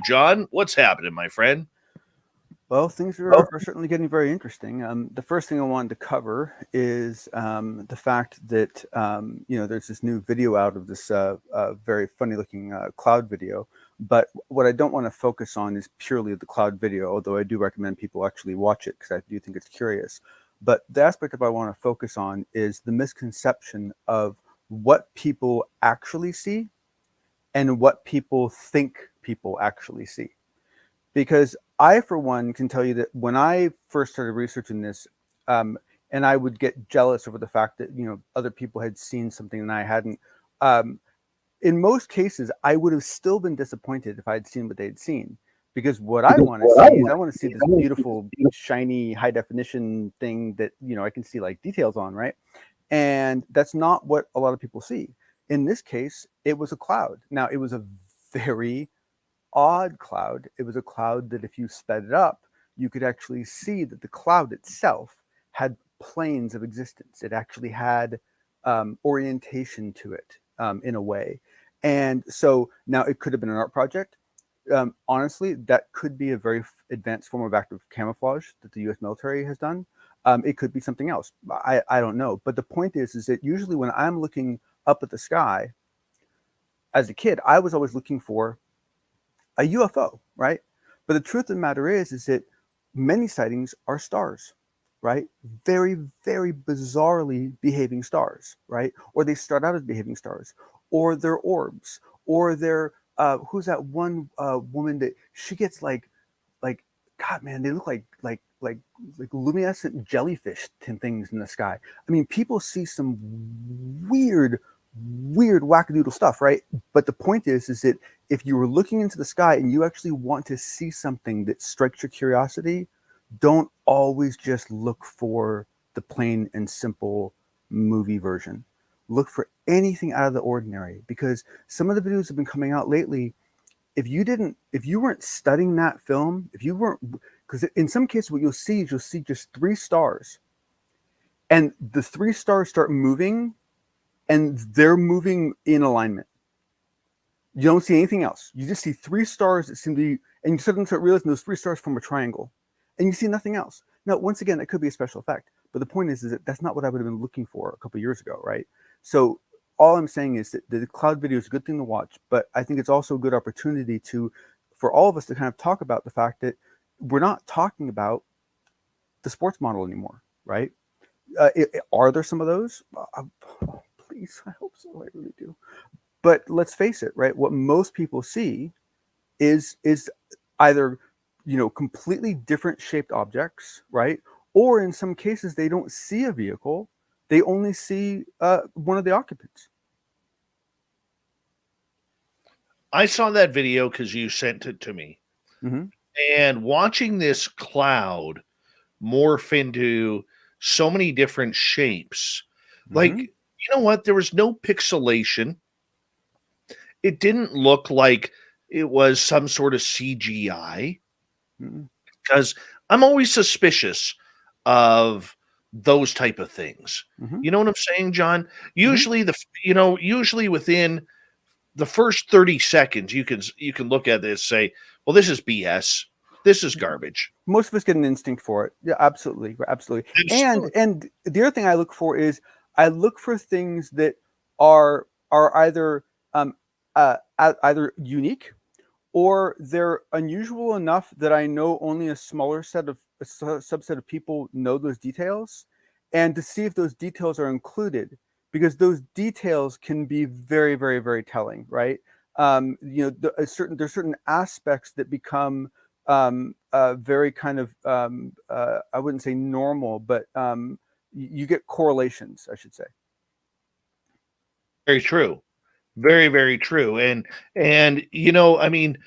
John. What's happening, my friend? Well, things are certainly getting very interesting. The first thing I wanted to cover is the fact that there's this new video out of this very funny-looking cloud video. But what I don't want to focus on is purely the cloud video, although I do recommend people actually watch it because I do think it's curious. But the aspect that I want to focus on is the misconception of what people actually see and what people think people actually see. Because I, for one, can tell you that when I first started researching this, and I would get jealous over the fact that, other people had seen something and I hadn't. In most cases, I would have still been disappointed if I had seen what they had seen. Because what I want to see is I want to see this beautiful, shiny, high definition thing that, I can see like details on, right? And that's not what a lot of people see. In this case, it was a cloud. Now, it was a very odd cloud. It was a cloud that if you sped it up, you could actually see that the cloud itself had planes of existence. It actually had orientation to it in a way. And so now it could have been an art project. Honestly, that could be a very advanced form of active camouflage that the US military has done. It could be something else. I don't know. But the point is that usually when I'm looking up at the sky, as a kid, I was always looking for a UFO, right? But the truth of the matter is that many sightings are stars, right? Very, very bizarrely behaving stars, right? Or they start out as behaving stars, or they're orbs, or they're who's that one woman that she gets like God, man, they look like luminescent jellyfish things in the sky. I mean, people see some weird wackadoodle stuff, right? But the point is that if you were looking into the sky and you actually want to see something that strikes your curiosity, don't always just look for the plain and simple movie version. Look for anything out of the ordinary, because some of the videos have been coming out lately. If you weren't studying that film, because in some cases what you'll see is just 3 stars, and the 3 stars start moving, and they're moving in alignment. You don't see anything else. You just see 3 stars that seem to be, and you suddenly start realizing those 3 stars form a triangle, and you see nothing else. Now, once again, that could be a special effect, but the point is that that's not what I would have been looking for a couple of years ago, right? So all I'm saying is that the cloud video is a good thing to watch, but I think it's also a good opportunity for all of us to kind of talk about the fact that we're not talking about the sports model anymore, right? Are there some of those? Please, I hope so. I really do. But let's face it, right? What most people see is either, completely different shaped objects, right? Or in some cases, they don't see a vehicle. They only see one of the occupants. I saw that video because you sent it to me. Mm-hmm. And watching this cloud morph into so many different shapes, like, you know what? There was no pixelation. It didn't look like it was some sort of CGI, because I'm always suspicious of those type of things. You know what I'm saying, John? Usually usually within the first 30 seconds, you can look at this, say, well, this is BS. This is garbage. Most of us get an instinct for it. Yeah, absolutely. And the other thing I look for is I look for things that are either either unique, or they're unusual enough that I know only a subset of people know those details, and to see if those details are included, because those details can be very, very, very telling, right? There's certain aspects that become very kind of I wouldn't say normal, but you get correlations, I should say. Very true. Very, very true. And I mean,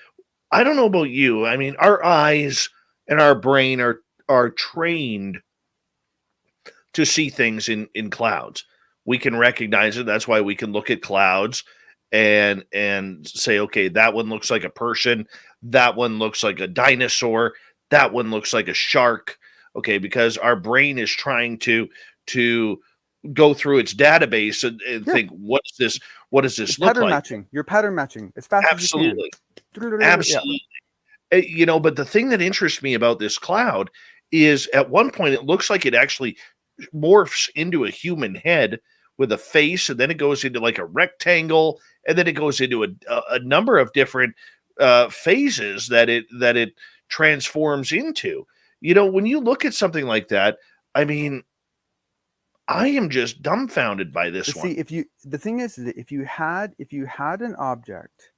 I don't know about you. I mean, our eyes and our brain are trained to see things in clouds. We can recognize it. That's why we can look at clouds and say, okay, that one looks like a person, that one looks like a dinosaur, that one looks like a shark. Okay, because our brain is trying to go through its database and think, what does this look pattern like? matching. You're pattern matching as fast as you can. Absolutely. But the thing that interests me about this cloud is at one point it looks like it actually morphs into a human head with a face, and then it goes into like a rectangle, and then it goes into a number of different phases that it transforms into. When you look at something like that, I mean, I am just dumbfounded by this one. See, the thing is that if you had an object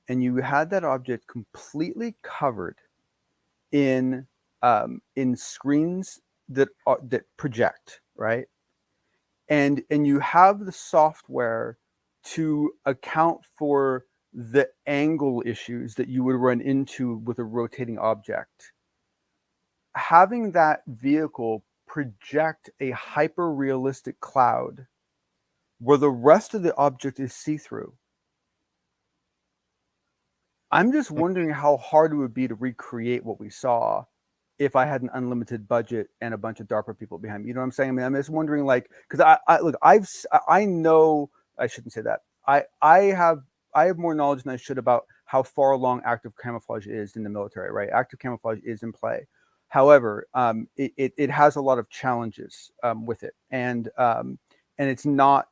and you had that object completely covered in screens that project, right? And you have the software to account for the angle issues that you would run into with a rotating object. Having that vehicle project a hyper realistic cloud where the rest of the object is see-through. I'm just wondering how hard it would be to recreate what we saw if I had an unlimited budget and a bunch of DARPA people behind me. You know what I'm saying? I mean, I'm just wondering, like, because I know, I shouldn't say that. I have more knowledge than I should about how far along active camouflage is in the military, right? Active camouflage is in play. However, it has a lot of challenges with it, and it's not,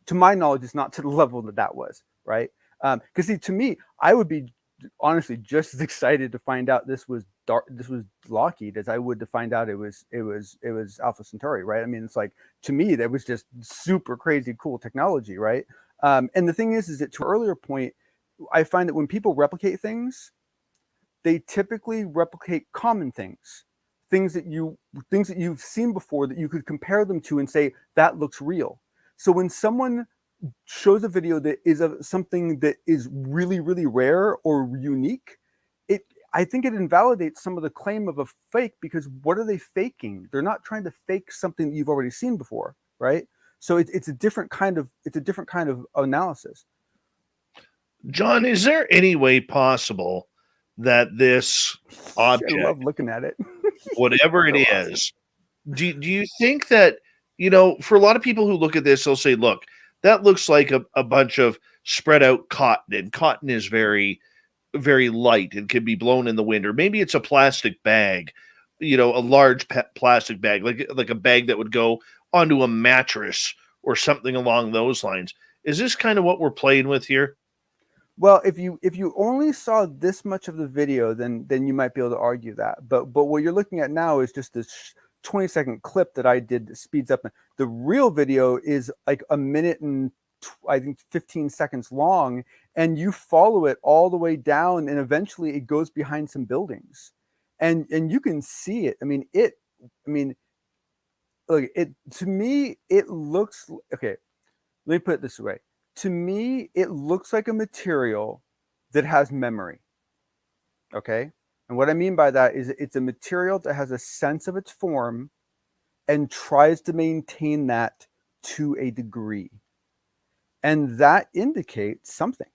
to my knowledge, it's not to the level that was, right? Because see, to me, I would be honestly just as excited to find out this was Lockheed as I would to find out it was Alpha Centauri, right? I mean, it's like, to me, that was just super crazy cool technology, right? And the thing is that, to an earlier point, I find that when people replicate things, they typically replicate common things that you've seen before, that you could compare them to and say that looks real. So when someone shows a video that is of something that is really, really rare or unique, I think it invalidates some of the claim of a fake, because what are they faking? They're not trying to fake something that you've already seen before, right? So it's a different kind of analysis. John, is there any way possible that this object, I love looking at it, whatever it so is, do you think that, for a lot of people who look at this, they'll say, look, that looks like a bunch of spread out cotton, and cotton is very, very light and can be blown in the wind, or maybe it's a plastic bag, a large plastic bag, like a bag that would go onto a mattress or something along those lines. Is this kind of what we're playing with here? Well, if you only saw this much of the video, then you might be able to argue that. But what you're looking at now is just this 20-second clip that I did that speeds up. The real video is like a minute and I think 15 seconds long, and you follow it all the way down, and eventually it goes behind some buildings, and you can see it. Look, to me, it looks okay. Let me put it this way. To me, it looks like a material that has memory. Okay? And what I mean by that is it's a material that has a sense of its form and tries to maintain that to a degree. And that indicates something.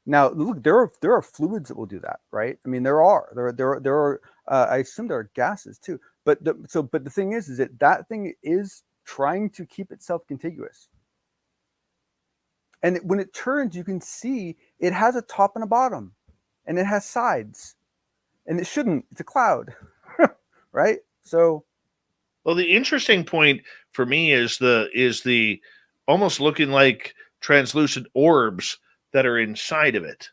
Now, look, there are fluids that will do that, right? I mean, there are. I assume there are gases too. But the thing is that thing is trying to keep itself contiguous. And when it turns, you can see it has a top and a bottom, and it has sides, and it shouldn't. It's a cloud, right? So, well, the interesting point for me is the almost looking like translucent orbs that are inside of it.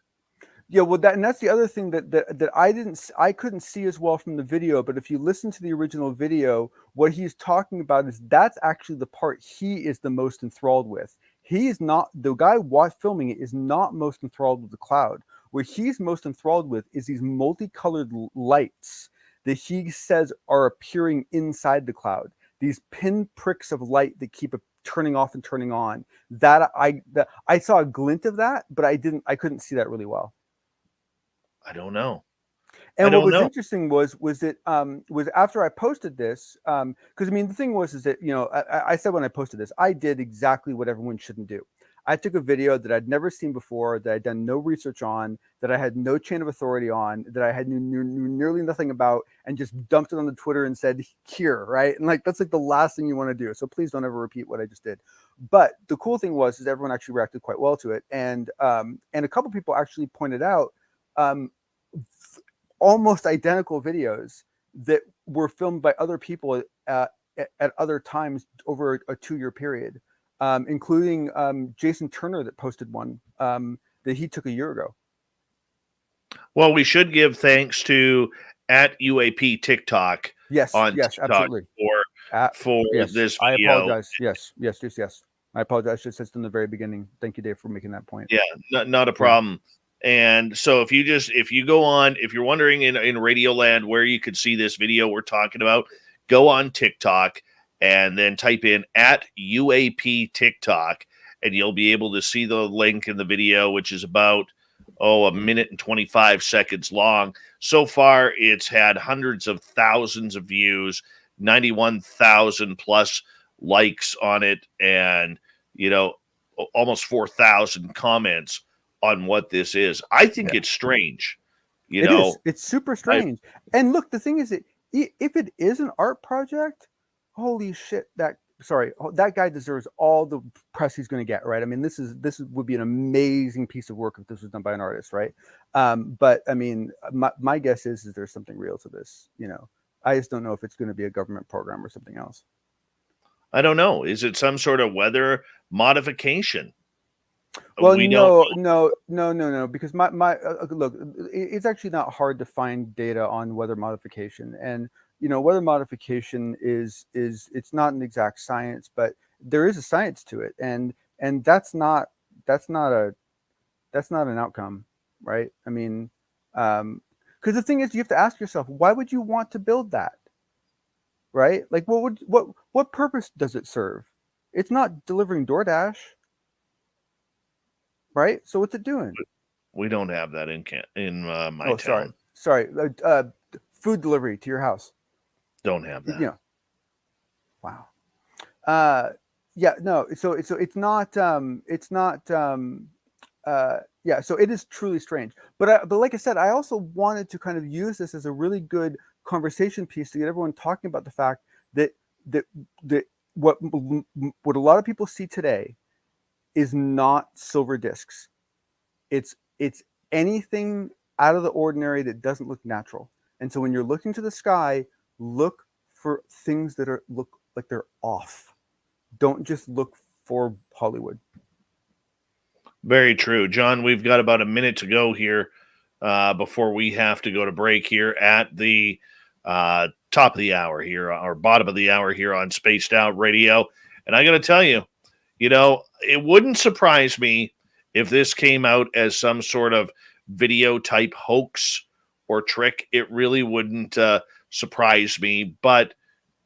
Yeah, well, that's the other thing that I couldn't see as well from the video. But if you listen to the original video, what he's talking about is that's actually the part he is the most enthralled with. He is not, the guy filming it is not most enthralled with the cloud. What he's most enthralled with is these multicolored lights that he says are appearing inside the cloud. These pinpricks of light that keep turning off and turning on. I saw a glint of that, but I couldn't see that really well. I don't know. And what was interesting was after I posted this, because I mean the thing was that I said when I posted this, I did exactly what everyone shouldn't do. I took a video that I'd never seen before, that I'd done no research on, that I had no chain of authority on, that I had knew nearly nothing about, and just dumped it on the Twitter and said here, right? And like that's like the last thing you want to do. So please don't ever repeat what I just did. But the cool thing was everyone actually reacted quite well to it, and a couple people actually pointed out. almost identical videos that were filmed by other people at other times over a 2-year period, including Jason Turner that posted one that he took a year ago. Well, we should give thanks to at UAP TikTok Yes, on yes, TikTok absolutely. for Yes, this I video. apologize. Yes. I apologize. Just said in the very beginning. Thank you, Dave, for making that point. Yeah, not a problem. And so if you go on, if you're wondering in Radio Land where you could see this video we're talking about, go on TikTok and then type in at UAP TikTok, and you'll be able to see the link in the video, which is about a minute and 25 seconds long. So far, it's had hundreds of thousands of views, 91,000 plus likes on it, and almost 4,000 comments on what this is. I think it's strange. It is. It's super strange. And look, the thing is that if it is an art project, holy shit, that guy deserves all the press he's going to get, right? I mean, this would be an amazing piece of work if this was done by an artist, right? But I mean, my guess is there's something real to this. I just don't know if it's going to be a government program or something else. I don't know. Is it some sort of weather modification? Well, no, because my look, it's actually not hard to find data on weather modification, and weather modification is it's not an exact science, but there is a science to it, and that's not an outcome, right? I mean, because the thing is, you have to ask yourself, why would you want to build that, right? Like, what purpose does it serve? It's not delivering DoorDash. Right, so what's it doing? We don't have that in my town. Sorry, food delivery to your house. Don't have that. Wow. Yeah, no. So it's not. Yeah. So it is truly strange. But like I said, I also wanted to kind of use this as a really good conversation piece to get everyone talking about the fact that what a lot of people see today is not silver discs. It's anything out of the ordinary that doesn't look natural. And so when you're looking to the sky, look for things that look like they're off. Don't just look for Hollywood. Very true. John, we've got about a minute to go here before we have to go to break here at the top of the hour here, or bottom of the hour here on Spaced Out Radio. And I got to tell you, it wouldn't surprise me if this came out as some sort of video type hoax or trick. It really wouldn't surprise me. But,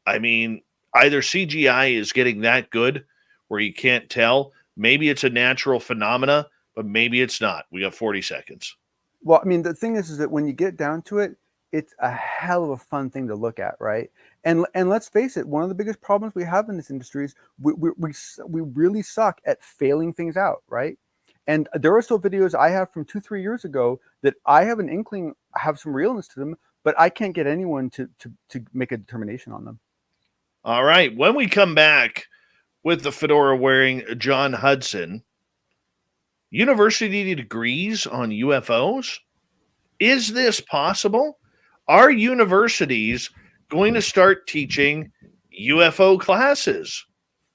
I mean, either CGI is getting that good where you can't tell. Maybe it's a natural phenomena, but maybe it's not. We got 40 seconds. Well, I mean, the thing is that when you get down to it, it's a hell of a fun thing to look at, right? And let's face it, one of the biggest problems we have in this industry is we really suck at failing things out, right? And there are still videos I have from 2-3 years ago that I have an inkling have some realness to them, but I can't get anyone to make a determination on them. All right. When we come back with the fedora wearing Jon Hudson, university degrees on UFOs? Is this possible? Are universities going to start teaching UFO classes?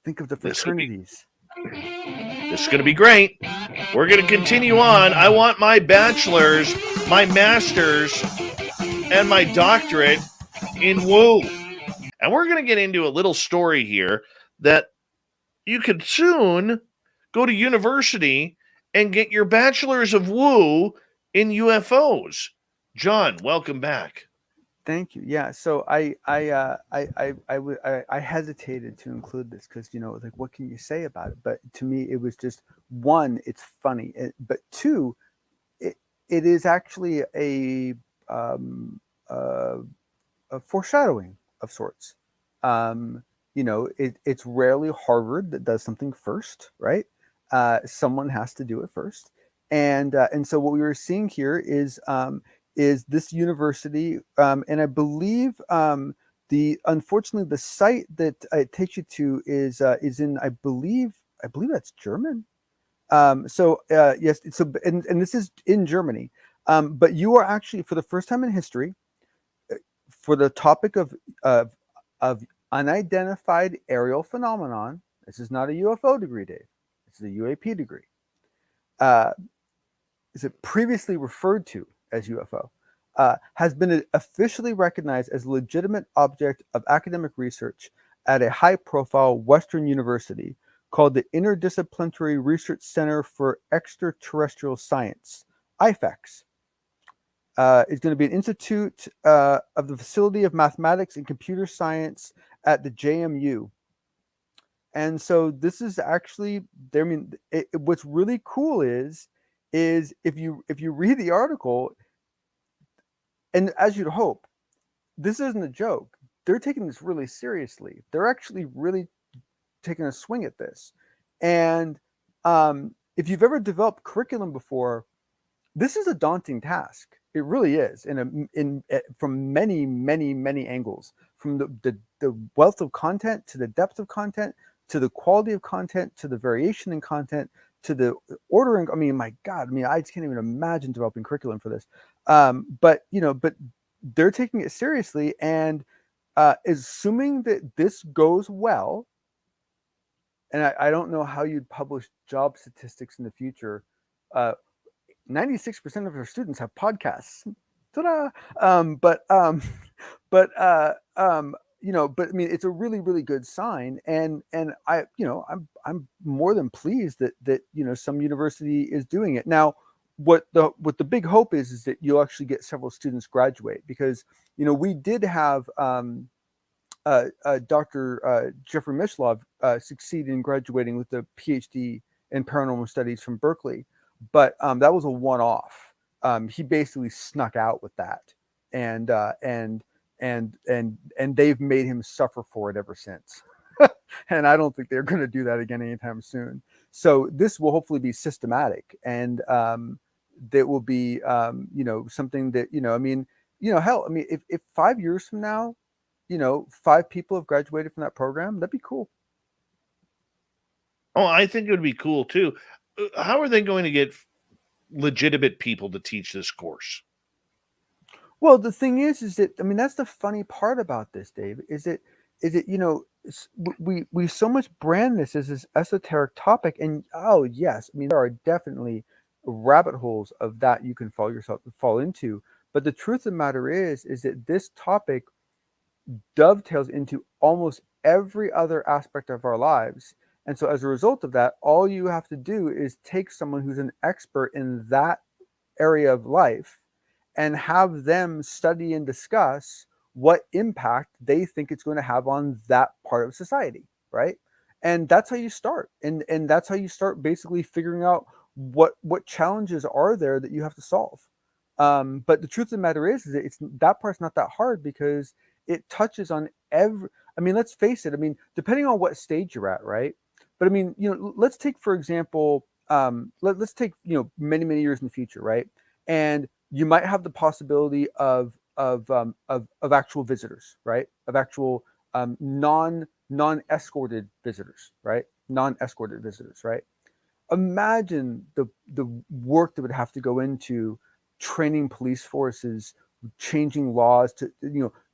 Think of the fraternities. This is going to be great. We're going to continue on. I want my bachelor's, my master's, and my doctorate in woo. And we're going to get into a little story here that you could soon go to university and get your bachelor's of woo in UFOs. John, welcome back. Thank you. Yeah. So I hesitated to include this because, like, what can you say about it? But to me, it was just, one, it's funny, but two, it is actually a foreshadowing of sorts. It's rarely Harvard that does something first, right? Someone has to do it first. And so what we were seeing here is this university, and I believe unfortunately the site that it takes you to is in, I believe that's German. Yes, so and this is in Germany. But you are actually, for the first time in history, for the topic of unidentified aerial phenomenon. This is not a UFO degree, Dave. This is a UAP degree. Is it previously referred to as UFO? Has been officially recognized as a legitimate object of academic research at a high-profile Western university called the Interdisciplinary Research Center for Extraterrestrial Science, IFEX. Is going to be an institute of the Facility of Mathematics and Computer Science at the JMU. And so this is actually, I mean, what's really cool is if you read the article, and as you'd hope, this isn't a joke. They're taking this really seriously. They're actually really taking a swing at this. And if you've ever developed curriculum before, this is a daunting task. It really is, from many angles, from the wealth of content to the depth of content to the quality of content to the variation in content to the ordering. I mean, my God, I mean, I can't even imagine developing curriculum for this. But they're taking it seriously, and assuming that this goes well, and I don't know how you'd publish job statistics in the future. 96% of our students have podcasts. Ta-da! But I mean, it's a really good sign, and I'm more than pleased that some university is doing it. Now, what the big hope is that you'll actually get several students graduate, because we did have Dr. Jeffrey Mishlove succeed in graduating with a PhD in paranormal studies from Berkeley. But that was a one-off. He basically snuck out with that, and they've made him suffer for it ever since. And I don't think they're going to do that again anytime soon. So this will hopefully be systematic, and that will be something that hell, I mean, if 5 years from now, 5 people have graduated from that program, that'd be cool. Oh, I think it would be cool too. How are they going to get legitimate people to teach this course? Well, the thing is that, I mean, that's the funny part about this, Dave, is that we so much brand this as this esoteric topic, and oh yes, I mean, there are definitely rabbit holes of that you can fall into. But the truth of the matter is that this topic dovetails into almost every other aspect of our lives. And so as a result of that, all you have to do is take someone who's an expert in that area of life and have them study and discuss what impact they think it's going to have on that part of society, right? And that's how you start. And that's how you start basically figuring out what challenges are there that you have to solve. But the truth of the matter is that that part's not that hard, because it touches on every, I mean, let's face it. I mean, depending on what stage you're at, right? But I mean, let's take, for example, let's take, many years in the future, right? And you might have the possibility of actual visitors, right? Of actual non-escorted visitors, right? Non-escorted visitors, right? Imagine the work that would have to go into training police forces, changing laws to,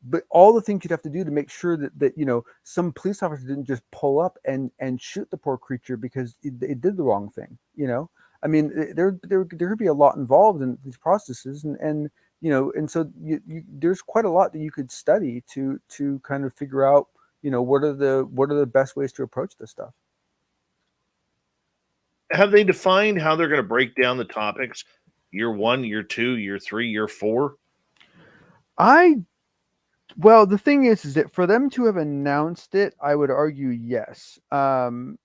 but all the things you'd have to do to make sure that some police officer didn't just pull up and shoot the poor creature because it did the wrong thing. I mean, there could be a lot involved in these processes, and so there's quite a lot that you could study to kind of figure out, what are the best ways to approach this stuff. Have they defined how they're going to break down the topics? Year 1, year 2, year 3, year 4? Well, the thing is that for them to have announced it, I would argue yes. And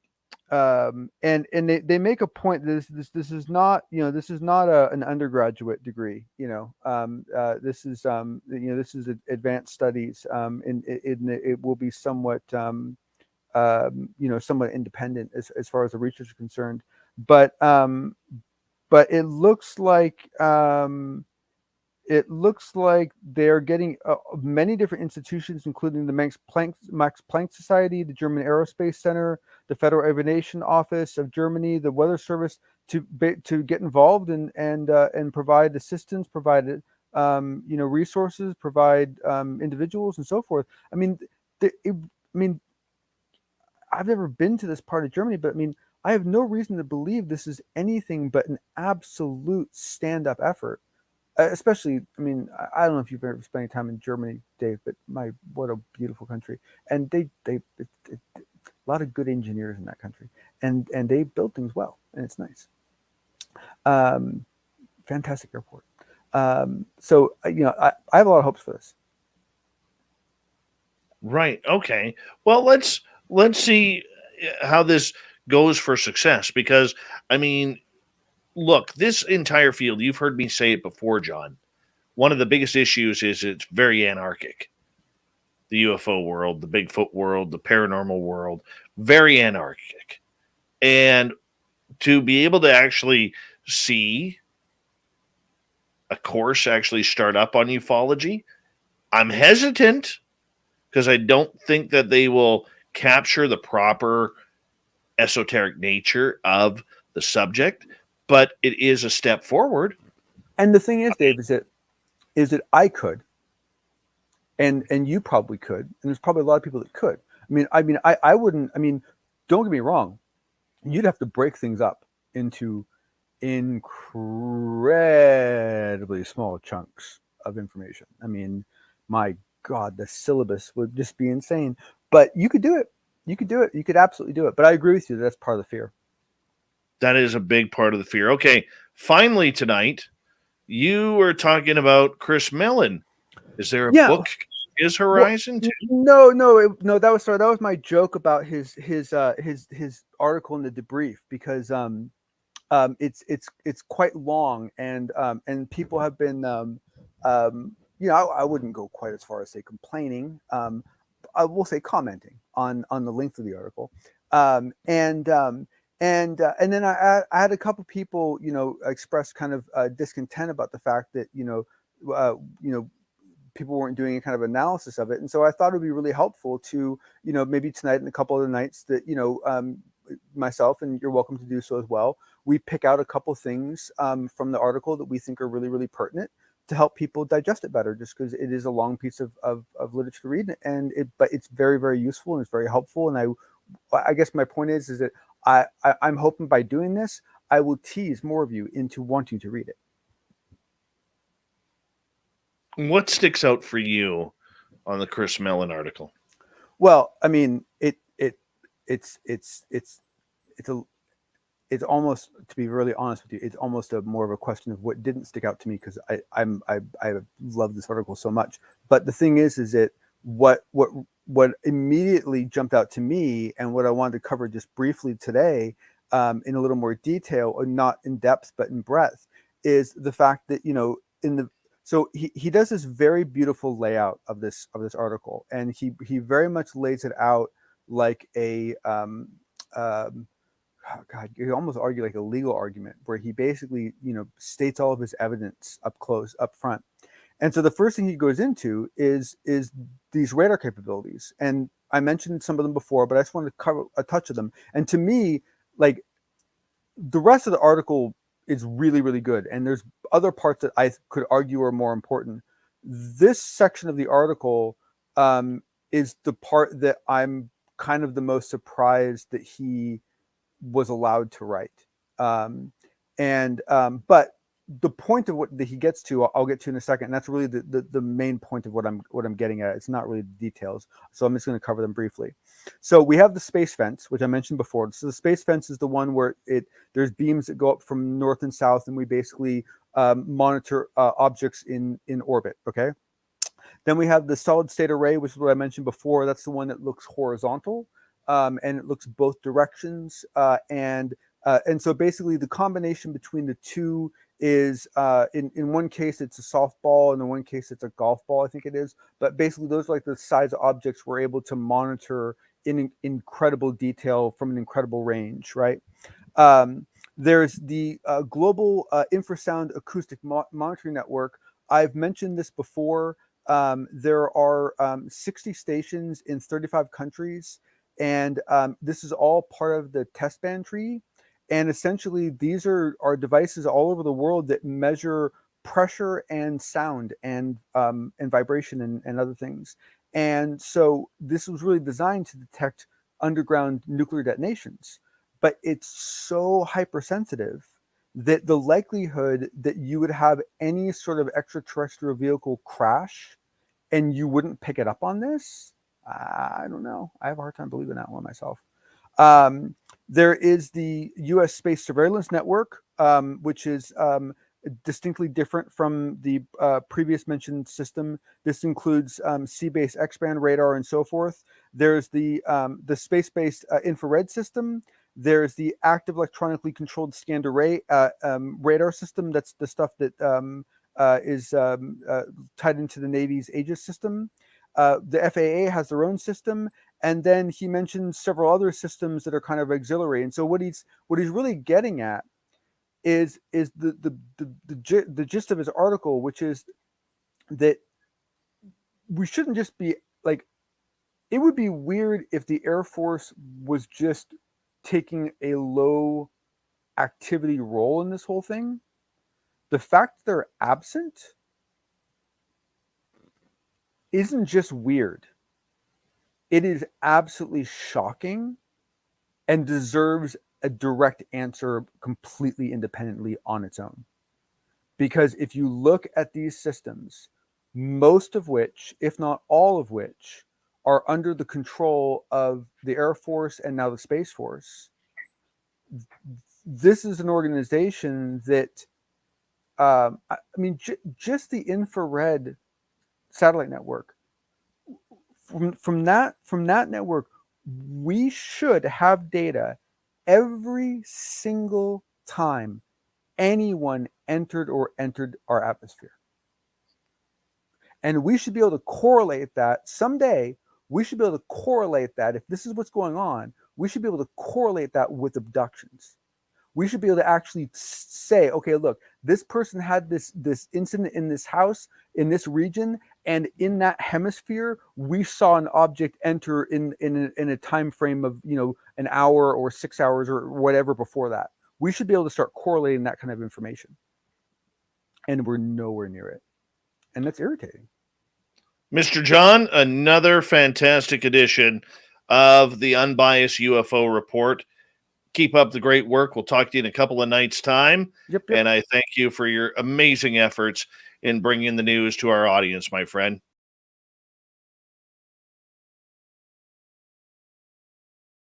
they make a point that this is not, this is not an undergraduate degree. This is this is advanced studies, and it will be somewhat somewhat independent as far as the research is concerned. But it looks like they're getting many different institutions, including the Max Planck Society, the German Aerospace Center, the Federal Aviation Office of Germany, the Weather Service, to get involved and provide assistance, provide resources, provide individuals and so forth. I mean, I've never been to this part of Germany, but I mean, I have no reason to believe this is anything but an absolute stand-up effort. Especially, I mean, I don't know if you've ever spent any time in Germany, Dave, but what a beautiful country. And a lot of good engineers in that country, and they build things well, and it's nice. Fantastic airport. So I have a lot of hopes for this. Right. Okay. Well, let's see how this goes for success, because I mean, look, this entire field, you've heard me say it before, John. One of the biggest issues is it's very anarchic. The UFO world, the Bigfoot world, the paranormal world, very anarchic. And to be able to actually see a course actually start up on ufology, I'm hesitant because I don't think that they will capture the proper esoteric nature of the subject, but it is a step forward. And the thing is, Dave, is that I could, and you probably could, and there's probably a lot of people that could. I wouldn't. I mean, don't get me wrong. You'd have to break things up into incredibly small chunks of information. I mean, my God, the syllabus would just be insane. But you could do it. You could do it. You could absolutely do it. But I agree with you. That's part of the fear. That is a big part of the fear. Okay, finally tonight, you were talking about Chris Mellon. Is there a book his horizon too? No. That was my joke about his article in the debrief, because it's quite long, and people have been I wouldn't go quite as far as say complaining. I will say commenting on the length of the article, and then I had a couple people express kind of discontent about the fact that people weren't doing any kind of analysis of it, and so I thought it would be really helpful to maybe tonight and a couple of the nights that myself, and you're welcome to do so as well, we pick out a couple things from the article that we think are really, really pertinent to help people digest it better, just because it is a long piece of literature to read, but it's very, very useful and it's very helpful. And I guess my point is that I'm hoping by doing this, I will tease more of you into wanting to read it. What sticks out for you on the Chris Mellon article? Well, I mean, it's almost, to be really honest with you, it's almost more of a question of what didn't stick out to me, because I love this article so much. But the thing is that what immediately jumped out to me, and what I wanted to cover just briefly today, in a little more detail, or not in depth but in breadth, is the fact that so he does this very beautiful layout of this article, and he very much lays it out like a God, you almost argue like a legal argument, where he basically, states all of his evidence up close, up front. And so the first thing he goes into is these radar capabilities. And I mentioned some of them before, but I just wanted to cover a touch of them. And to me, like, the rest of the article is really, really good. And there's other parts that I could argue are more important. This section of the article is the part that I'm kind of the most surprised that he was allowed to write. But the point of what that he gets to, I'll get to in a second. And that's really the main point of what I'm getting at. It's not really the details. So I'm just going to cover them briefly. So we have the space fence, which I mentioned before. So the space fence is the one where there's beams that go up from north and south, and we basically monitor objects in orbit. Okay. Then we have the solid state array, which is what I mentioned before. That's the one that looks horizontal. And it looks both directions, and so basically the combination between the two is in one case it's a softball, and in one case it's a golf ball, I think it is. But basically those are like the size of objects we're able to monitor in incredible detail from an incredible range, right? There's the Global Infrasound Acoustic Monitoring Network. I've mentioned this before. There are 60 stations in 35 countries. And this is all part of the test band tree. And essentially, these are devices all over the world that measure pressure and sound and vibration and other things. And so this was really designed to detect underground nuclear detonations. But it's so hypersensitive that the likelihood that you would have any sort of extraterrestrial vehicle crash and you wouldn't pick it up on this, I don't know. I have a hard time believing that one myself. There is the U.S. Space Surveillance Network, which is distinctly different from the previous mentioned system. This includes sea-based X-band radar and so forth. There's the space-based infrared system. There's the active electronically controlled scanned array radar system. That's the stuff that is tied into the Navy's Aegis system. The FAA has their own system, and then he mentioned several other systems that are kind of auxiliary. And so what he's really getting at is the gist of his article, which is that we shouldn't just be like, it would be weird if the Air Force was just taking a low activity role in this whole thing. The fact that they're absent isn't just weird. It is absolutely shocking and deserves a direct answer completely independently on its own. Because if you look at these systems, most of which, if not all of which, are under the control of the Air Force and now the Space Force, this is an organization that, just the infrared satellite network, from that network, we should have data every single time anyone entered our atmosphere. And we should be able to correlate that someday. We should be able to correlate that. If this is what's going on, we should be able to correlate that with abductions. We should be able to actually say, okay, look, this person had this incident in this house, in this region, and in that hemisphere, we saw an object enter in a time frame of, an hour or 6 hours or whatever before that. We should be able to start correlating that kind of information. And we're nowhere near it. And that's irritating. Mr. Jon, another fantastic edition of the Unbiased UFO Report. Keep up the great work. We'll talk to you in a couple of nights' time. Yep. And I thank you for your amazing efforts in bringing the news to our audience, my friend.